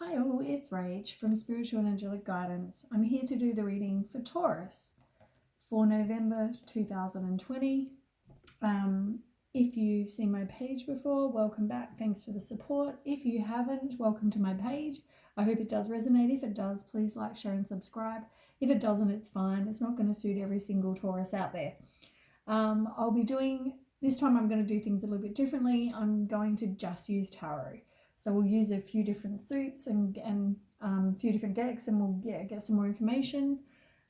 Hi all, it's Rach from Spiritual and Angelic Guidance. I'm here to do the reading for Taurus for November 2020. If you've seen my page before, welcome back. Thanks for the support. If you haven't, welcome to my page. I hope it does resonate. If it does, please like, share and subscribe. If it doesn't, it's fine. It's not going to suit every single Taurus out there. This time I'm going to do things a little bit differently. I'm going to just use tarot. So we'll use a few different suits and a few different decks, and we'll get some more information.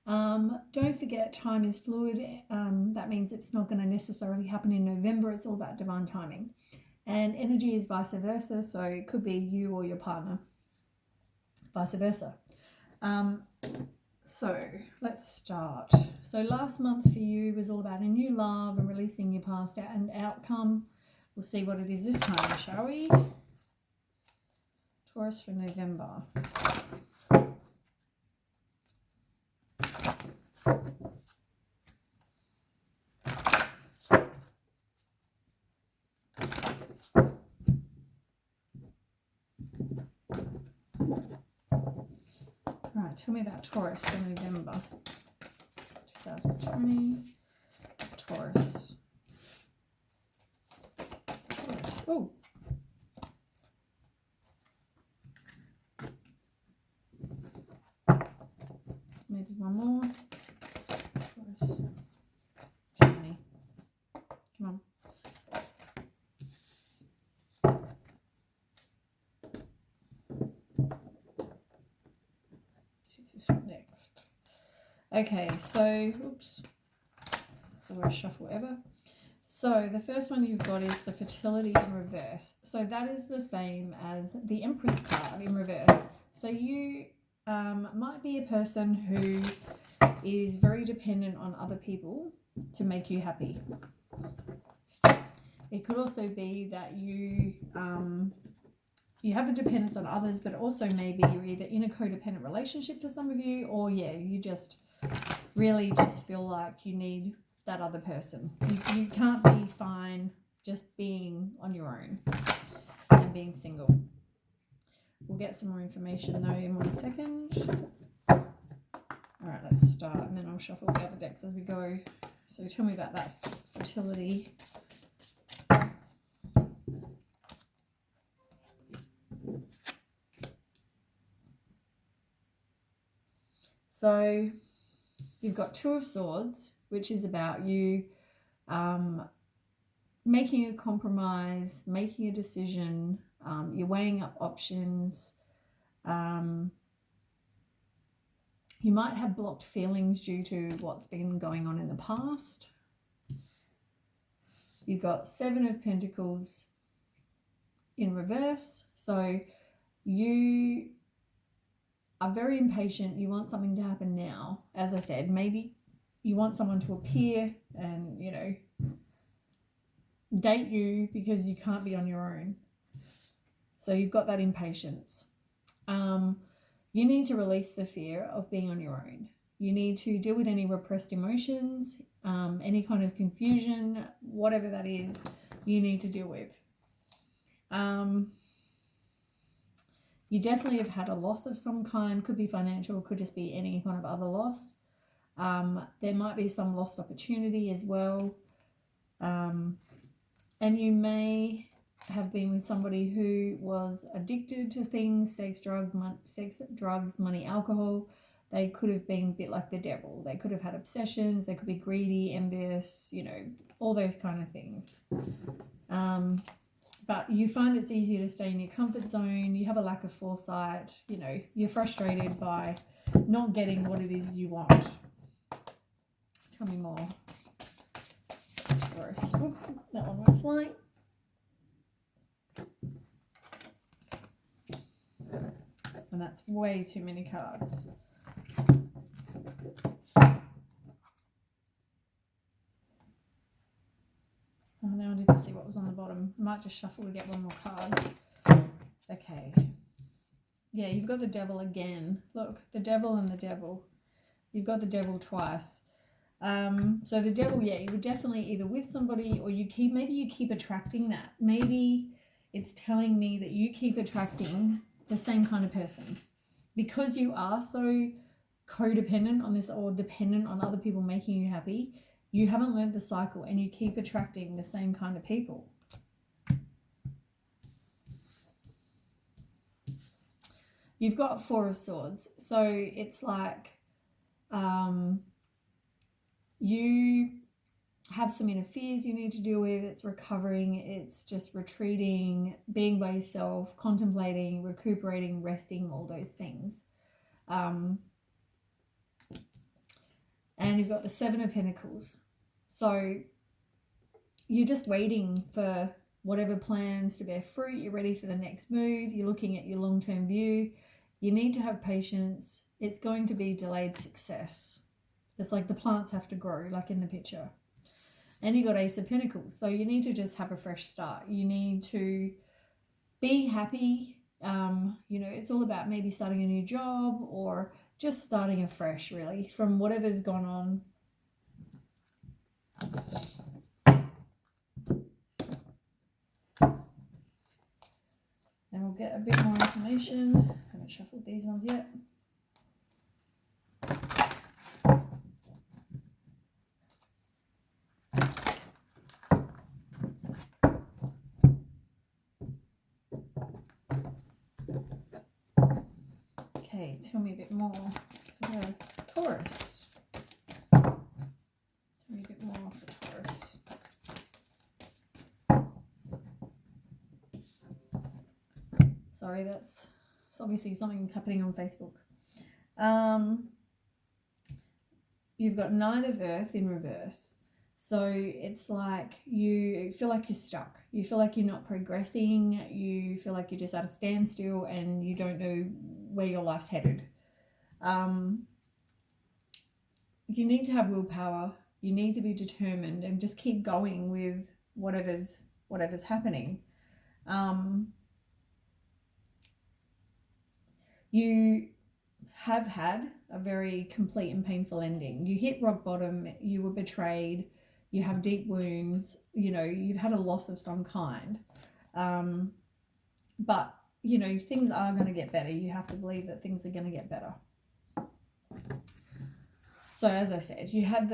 Don't forget, time is fluid. That means it's not going to necessarily happen in November. It's all about divine timing. And energy is vice versa, so it could be you or your partner, vice versa. So let's start. So last month for you was all about a new love and releasing your past and outcome. We'll see what it is this time, shall we? Taurus for November. Right, tell me about Taurus for November 2020. Taurus. Oh. Maybe one more. Taurus. Too many. Come on. This one next. Okay, so we'll shuffle ever. So the first one you've got is the fertility in reverse. So that is the same as the Empress card in reverse. So you might be a person who is very dependent on other people to make you happy. It could also be that you have a dependence on others, but also maybe you're either in a codependent relationship for some of you, or you just really just feel like you need that other person. You can't be fine just being on your own and being single. We'll get some more information though in 1 second. All right, let's start, and then I'll shuffle the other decks as we go. So tell me about that fertility. So you've got Two of Swords, which is about you making a compromise, making a decision. You're weighing up options. You might have blocked feelings due to what's been going on in the past. You've got Seven of Pentacles in reverse. So you are very impatient. You want something to happen now. As I said, maybe you want someone to appear and, date you because you can't be on your own. So you've got that impatience. You need to release the fear of being on your own. You need to deal with any repressed emotions, any kind of confusion, whatever that is, you need to deal with. You definitely have had a loss of some kind. Could be financial, could just be any kind of other loss. There might be some lost opportunity as well. And you may have been with somebody who was addicted to things, sex, drugs, money, alcohol. They could have been a bit like the devil. They could have had obsessions. They could be greedy, envious, all those kind of things. But you find it's easier to stay in your comfort zone. You have a lack of foresight. You're frustrated by not getting what it is you want. Tell me more. Taurus. Ooh, that one went flying. And that's way too many cards. Oh, now I didn't see what was on the bottom. I might just shuffle to get one more card. Okay. Yeah, you've got the devil again. Look, the devil and the devil. You've got the devil twice. So the devil, you're definitely either with somebody or maybe you keep attracting that. Maybe it's telling me that you keep attracting the same kind of person. Because you are so codependent on this, or dependent on other people making you happy, you haven't learned the cycle and you keep attracting the same kind of people. You've got Four of Swords. So it's like you have some inner fears you need to deal with. It's recovering. It's just retreating, being by yourself, contemplating, recuperating, resting, all those things. And you've got the Seven of Pentacles. So you're just waiting for whatever plans to bear fruit. You're ready for the next move. You're looking at your long-term view. You need to have patience. It's going to be delayed success. It's like the plants have to grow, like in the picture. And you got Ace of Pentacles. So you need to just have a fresh start. You need to be happy. You know, it's all about maybe starting a new job or just starting afresh, really, from whatever's gone on. And we'll get a bit more information. I haven't shuffled these ones yet. Okay, tell me a bit more for the Taurus. Tell me a bit more for Taurus. Sorry, that's obviously something happening on Facebook. You've got Nine of Earth in reverse. So it's like you feel like you're stuck. You feel like you're not progressing. You feel like you're just at a standstill and you don't know where your life's headed. You need to have willpower. You need to be determined and just keep going with whatever's happening. You have had a very complete and painful ending. You hit rock bottom. You were betrayed. You have deep wounds. You know, you've had a loss of some kind. But, you know, things are going to get better. You have to believe that things are going to get better. So as I said, you've had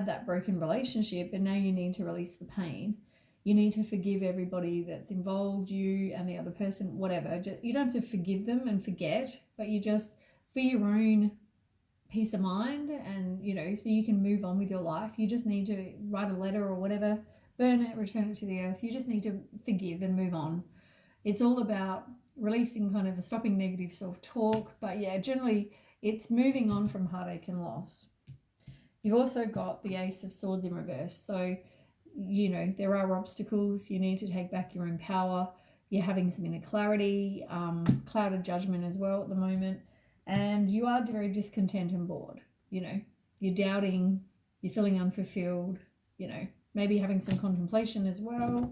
that broken relationship, and now you need to release the pain. You need to forgive everybody that's involved, you and the other person, whatever. You don't have to forgive them and forget, but you just, for your own peace of mind and, you know, so you can move on with your life, you just need to write a letter or whatever, burn it, return it to the earth. You just need to forgive and move on. It's all about releasing, kind of stopping negative self-talk. But yeah, generally it's moving on from heartache and loss. You've also got the Ace of Swords in reverse. So, you know, there are obstacles. You need to take back your own power. You're having some inner clarity, clouded judgment as well at the moment. And you are very discontent and bored. You know, you're doubting, you're feeling unfulfilled, you know, maybe having some contemplation as well.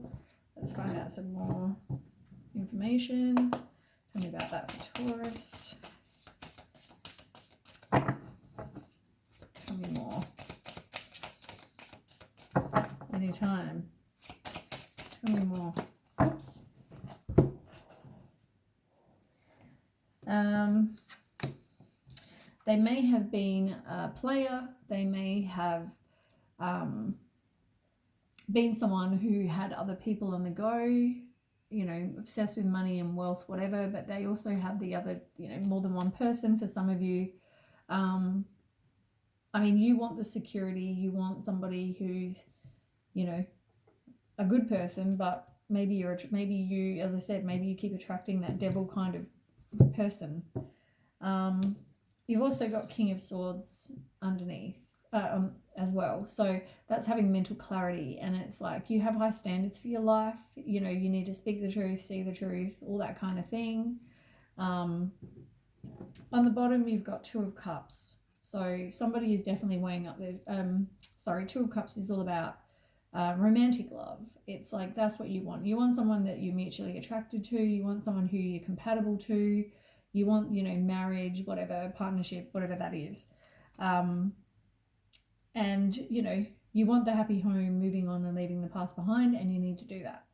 Let's find out some more information. Tell me about that for Taurus. Tell me more. Anytime. Tell me more. Oops. They may have been a player. They may have been someone who had other people on the go, you know, obsessed with money and wealth, whatever, but they also had the other, you know, more than one person for some of you. I mean, you want the security. You want somebody who's, you know, a good person, but maybe you, as I said, maybe you keep attracting that devil kind of person. You've also got King of Swords underneath as well. So that's having mental clarity, and it's like you have high standards for your life. You know, you need to speak the truth, see the truth, all that kind of thing. On the bottom, you've got Two of Cups. So somebody is definitely weighing up there. Two of Cups is all about romantic love. It's like that's what you want. You want someone that you're mutually attracted to. You want someone who you're compatible to. You want, you know, marriage, whatever, partnership, whatever that is. And, you know, you want the happy home, moving on and leaving the past behind, and you need to do that.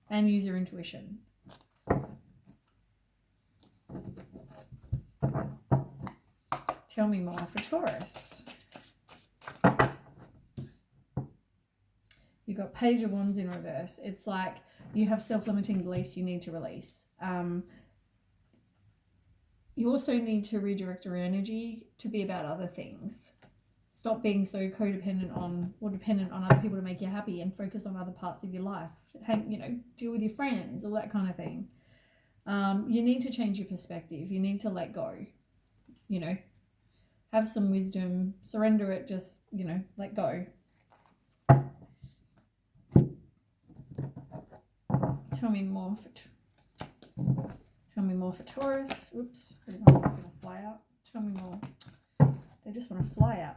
And use your intuition. Tell me more for Taurus. You've got Page of Wands in reverse. It's like you have self-limiting beliefs you need to release. You also need to redirect your energy to be about other things. Stop being so codependent on or dependent on other people to make you happy, and focus on other parts of your life. Deal with your friends, all that kind of thing. You need to change your perspective. You need to let go. Have some wisdom, surrender it, just, let go. Tell me more for Taurus. Oops, I was going to fly out. Tell me more. They just want to fly out.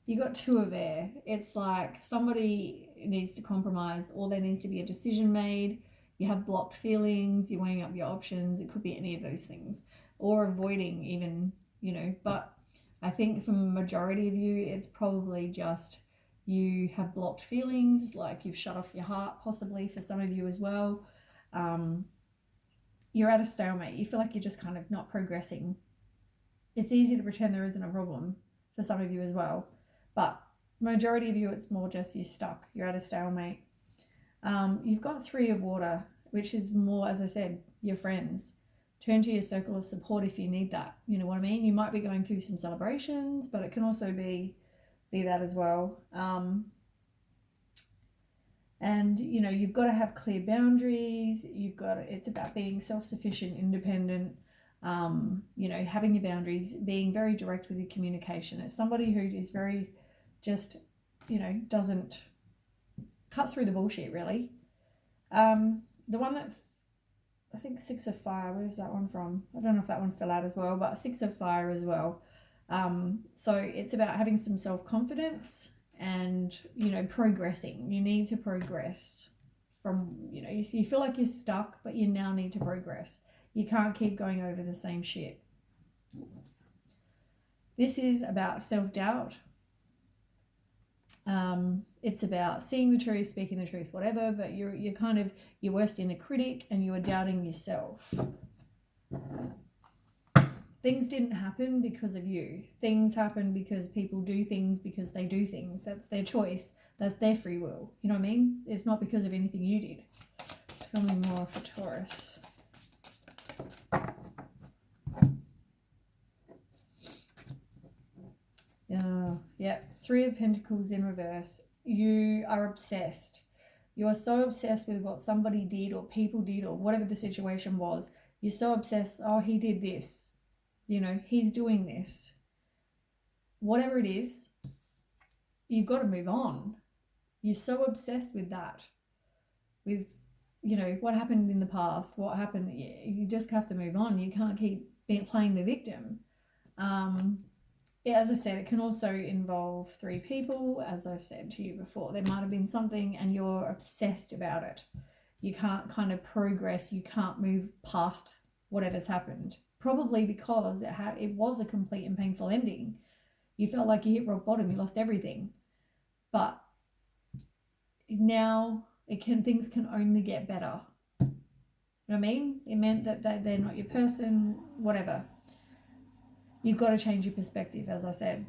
You got Two of Air. It's like somebody needs to compromise, or there needs to be a decision made. You have blocked feelings. You're weighing up your options. It could be any of those things, or avoiding even, But I think from a majority of you, it's probably just you have blocked feelings, like you've shut off your heart, possibly for some of you as well. You're at a stalemate. You feel like you're just kind of not progressing. It's easy to pretend there isn't a problem for some of you as well. But majority of you, it's more just you're stuck. You're at a stalemate. You've got Three of Water, which is more, as I said, your friends. Turn to your circle of support if you need that. You know what I mean? You might be going through some celebrations, but it can also be that as well. And you've got to have clear boundaries. It's about being self-sufficient, independent. Having your boundaries, being very direct with your communication. It's somebody who is very just, doesn't cut through the bullshit, really. The one that I think Six of Fire, where's that one from? I don't know if that one fell out as well, but Six of Fire as well. So it's about having some self-confidence and, progressing. You need to progress from, you feel like you're stuck, but you now need to progress. You can't keep going over the same shit. This is about self-doubt. It's about seeing the truth, speaking the truth, whatever, but you're kind of your worst inner critic, and you are doubting yourself. Things didn't happen because of you. Things happen because people do things because they do things. That's their choice. That's their free will. You know what I mean? It's not because of anything you did. Tell me more for Taurus. Yeah, Three of Pentacles in reverse. You are obsessed. You are so obsessed with what somebody did or people did or whatever the situation was. You're so obsessed. Oh, he did this. He's doing this. Whatever it is, you've got to move on. You're so obsessed with that. With, what happened in the past, what happened. You just have to move on. You can't keep playing the victim. As I said, it can also involve three people. As I've said to you before, there might have been something and you're obsessed about it. You can't kind of progress. You can't move past whatever's happened. Probably because it was a complete and painful ending. You felt like you hit rock bottom. You lost everything. But now things can only get better. You know what I mean? It meant that they're not your person, whatever. You've got to change your perspective, as I said.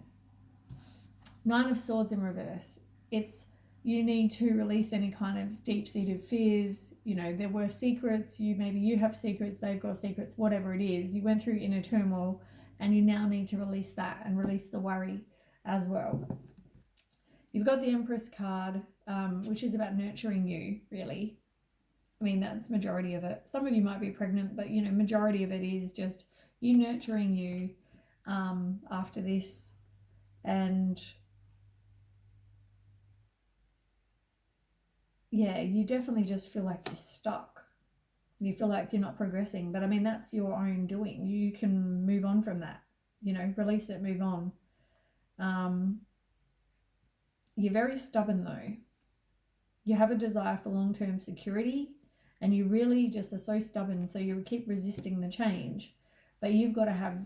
Nine of Swords in reverse. You need to release any kind of deep-seated fears. There were secrets. Maybe you have secrets, they've got secrets, whatever it is. You went through inner turmoil, and you now need to release that and release the worry as well. You've got the Empress card, which is about nurturing you, really. I mean, that's majority of it. Some of you might be pregnant, but, majority of it is just you nurturing you after this. And yeah, you definitely just feel like you're stuck. You feel like you're not progressing, but I mean, that's your own doing. You can move on from that, release it, move on. You're very stubborn though. You have a desire for long-term security, and you really just are so stubborn, so you keep resisting the change. But you've got to have,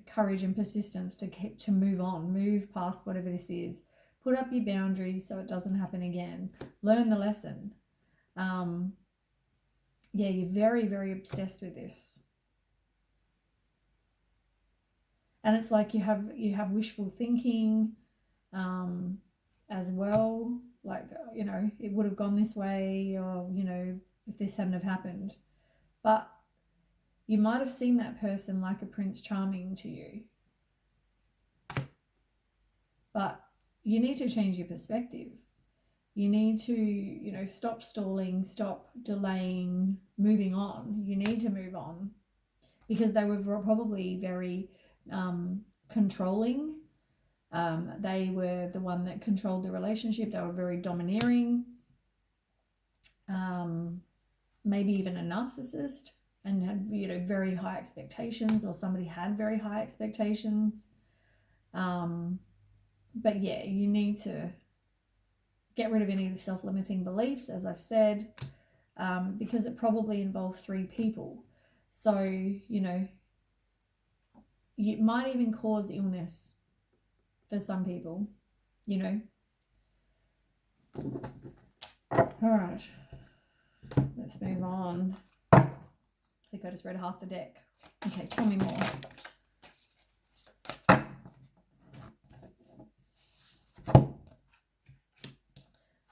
courage and persistence to move on, move past whatever this is. Put up your boundaries so it doesn't happen again. Learn the lesson. Yeah, you're very, very obsessed with this. And it's like you have wishful thinking as well. Like, you know, it would have gone this way, or, you know, if this hadn't have happened. But you might have seen that person like a Prince Charming to you. But you need to change your perspective. You need to, you know, stop stalling, stop delaying, moving on. You need to move on, because they were probably very controlling. They were the one that controlled the relationship. They were very domineering, maybe even a narcissist, and had, you know, very high expectations, or somebody had very high expectations. But yeah, you need to get rid of any self-limiting beliefs, as I've said, because it probably involved 3 people. So, you know, it might even cause illness for some people, you know. All right, let's move on. I think I just read half the deck. Okay, tell me more.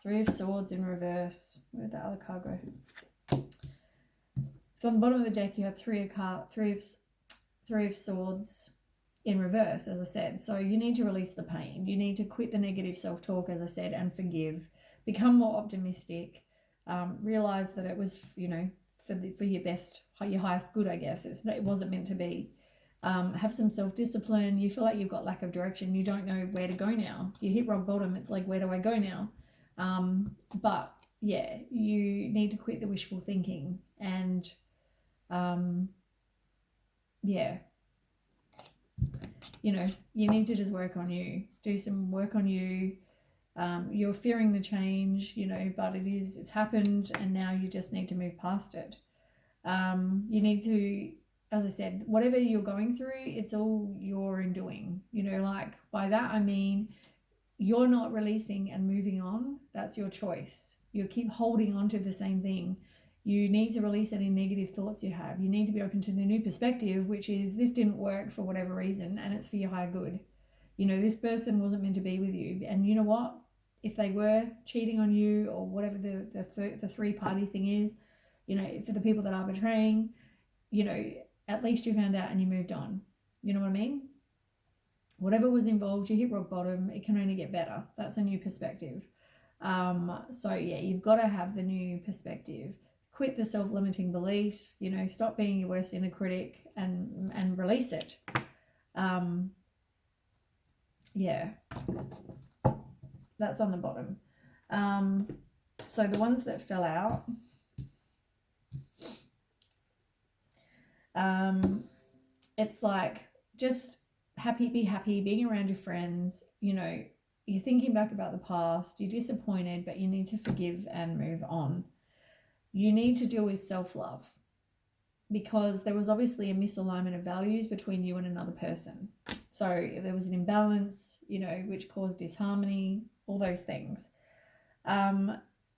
Three of Swords in reverse. Where'd the other card go? So on the bottom of the deck, you have three of Swords in reverse, as I said. So you need to release the pain. You need to quit the negative self-talk, as I said, and forgive. Become more optimistic. Realize that it was, you know, for your best, your highest good, I guess. It wasn't meant to be. Have some self-discipline. You feel like you've got lack of direction. You don't know where to go now. You hit rock bottom. It's like, where do I go now? But yeah, you need to quit the wishful thinking, and yeah, you know, you need to just work on you, do some work on you. You're fearing the change, you know, but it's happened, and now you just need to move past it. You need to, as I said, whatever you're going through, it's all your undoing, you know. Like, by that I mean, you're not releasing and moving on. That's your choice. You keep holding on to the same thing. You need to release any negative thoughts you have. You need to be open to the new perspective, which is, this didn't work for whatever reason, and it's for your higher good. You know, this person wasn't meant to be with you. And you know what? If they were cheating on you, or whatever the three-party thing is, you know, for the people that are betraying, you know, at least you found out and you moved on. You know what I mean? Whatever was involved, you hit rock bottom. It can only get better. That's a new perspective. So yeah, you've got to have the new perspective. Quit the self-limiting beliefs. You know, stop being your worst inner critic, and release it. Yeah, that's on the bottom. So the ones that fell out, it's like, just be happy being around your friends. You know, you're thinking back about the past, you're disappointed, but you need to forgive and move on. You need to deal with self-love, because there was obviously a misalignment of values between you and another person. So there was an imbalance, you know, which caused disharmony, all those things.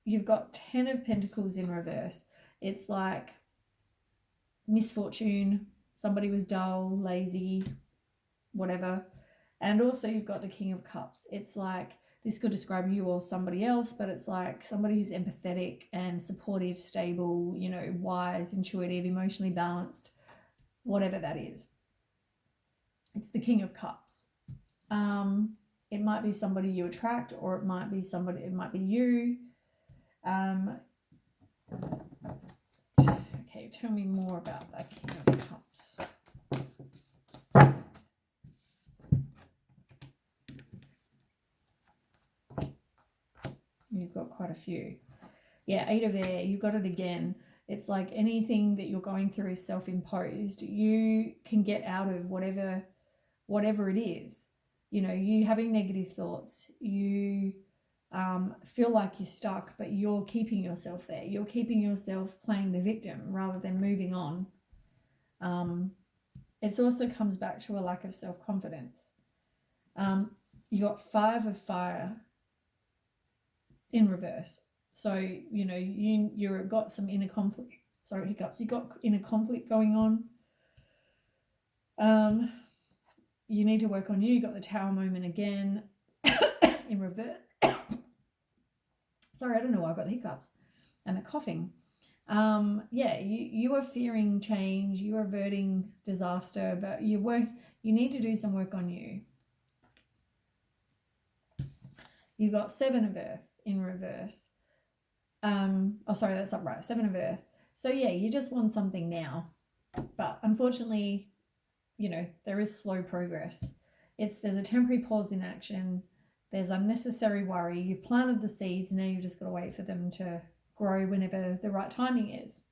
You've got 10 of Pentacles in reverse. It's like misfortune. Somebody was dull, lazy, whatever. And also you've got the King of Cups. It's like, this could describe you or somebody else, but it's like somebody who's empathetic and supportive, stable, you know, wise, intuitive, emotionally balanced, whatever that is. It's the King of Cups. It might be somebody you attract, or it might be you. Okay, tell me more about that King of Cups. You've got quite a few. Yeah, 8 of Air, you've got it again. It's like anything that you're going through is self-imposed. You can get out of whatever it is. You know, you having negative thoughts, you feel like you're stuck, but you're keeping yourself there. You're keeping yourself playing the victim rather than moving on. It also comes back to a lack of self-confidence. You got 5 of Fire in reverse. So, you know, you've got some inner conflict. Sorry, hiccups. You've got inner conflict going on. you need to work on you. You got the Tower moment again in reverse. Sorry, I don't know why I've got the hiccups and the coughing. Yeah, you are fearing change, you are averting disaster, but you need to do some work on you. You got 7 of Earth in reverse. Oh, sorry, that's not right. 7 of Earth. So yeah, you just want something now, but unfortunately, there is slow progress. There's a temporary pause in action. There's unnecessary worry. You've planted the seeds. Now you've just got to wait for them to grow whenever the right timing is.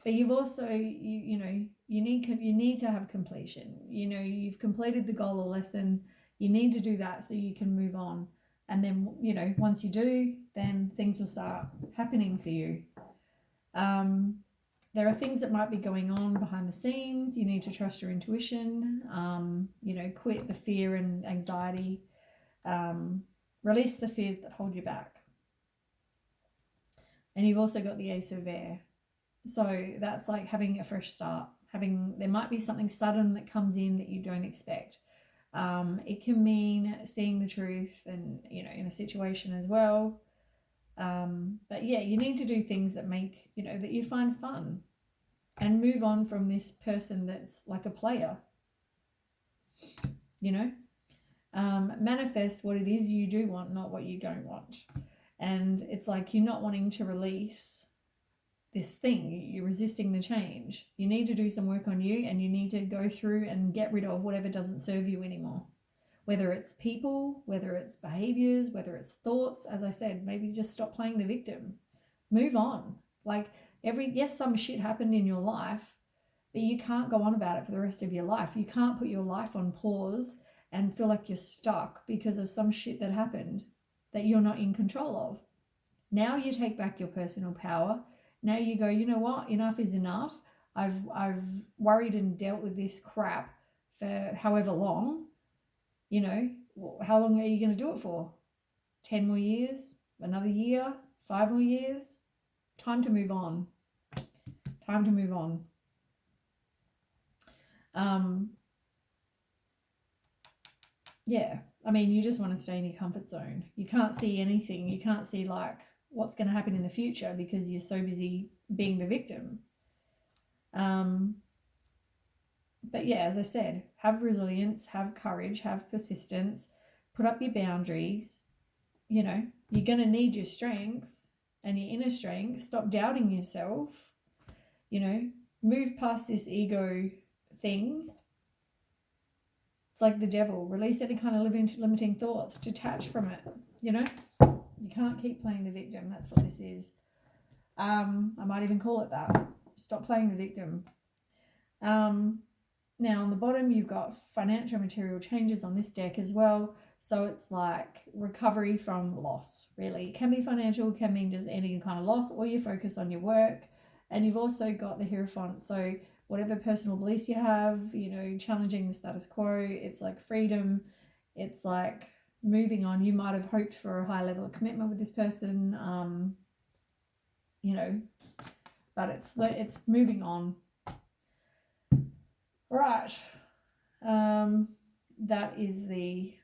But you've also, you need to have completion. You've completed the goal or lesson. You need to do that so you can move on. And then, once you do, then things will start happening for you. There are things that might be going on behind the scenes. You need to trust your intuition, quit the fear and anxiety, release the fears that hold you back. And you've also got the Ace of Air. So that's like having a fresh start. There might be something sudden that comes in that you don't expect. It can mean seeing the truth and, in a situation as well. But yeah, you need to do things that make, that you find fun and move on from this person that's like a player, manifest what it is you do want, not what you don't want. And it's like you're not wanting to release this thing. You're resisting the change. You need to do some work on you, and you need to go through and get rid of whatever doesn't serve you anymore. Whether it's people, whether it's behaviors, whether it's thoughts. As I said, maybe just stop playing the victim. Move on. Like yes, some shit happened in your life, but you can't go on about it for the rest of your life. You can't put your life on pause and feel like you're stuck because of some shit that happened that you're not in control of. Now you take back your personal power. Now you go, you know what? Enough is enough. I've worried and dealt with this crap for however long. How long are you going to do it for? 10 more years? Another year? 5 more years? Time to move on. Time to move on. Yeah, I mean, you just want to stay in your comfort zone. You can't see anything. You can't see like what's going to happen in the future because you're so busy being the victim. But yeah, as I said, have resilience, have courage, have persistence, put up your boundaries. You're going to need your strength and your inner strength. Stop doubting yourself. Move past this ego thing. It's like the devil. Release any kind of limiting thoughts. Detach from it. You can't keep playing the victim. That's what this is. I might even call it that. Stop playing the victim. Now on the bottom, you've got financial material changes on this deck as well. So it's like recovery from loss, really. It can be financial, can mean just any kind of loss, or you focus on your work. And you've also got the Hierophant. So whatever personal beliefs you have, challenging the status quo, it's like freedom. It's like moving on. You might have hoped for a high level of commitment with this person, but it's moving on. Right. That is the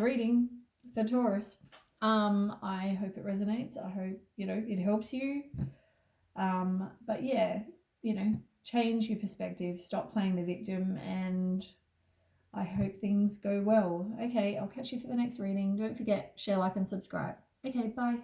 reading for Taurus. I hope it resonates. I hope, it helps you. But yeah, change your perspective, stop playing the victim, and I hope things go well. Okay, I'll catch you for the next reading. Don't forget, share, like, and subscribe. Okay, bye.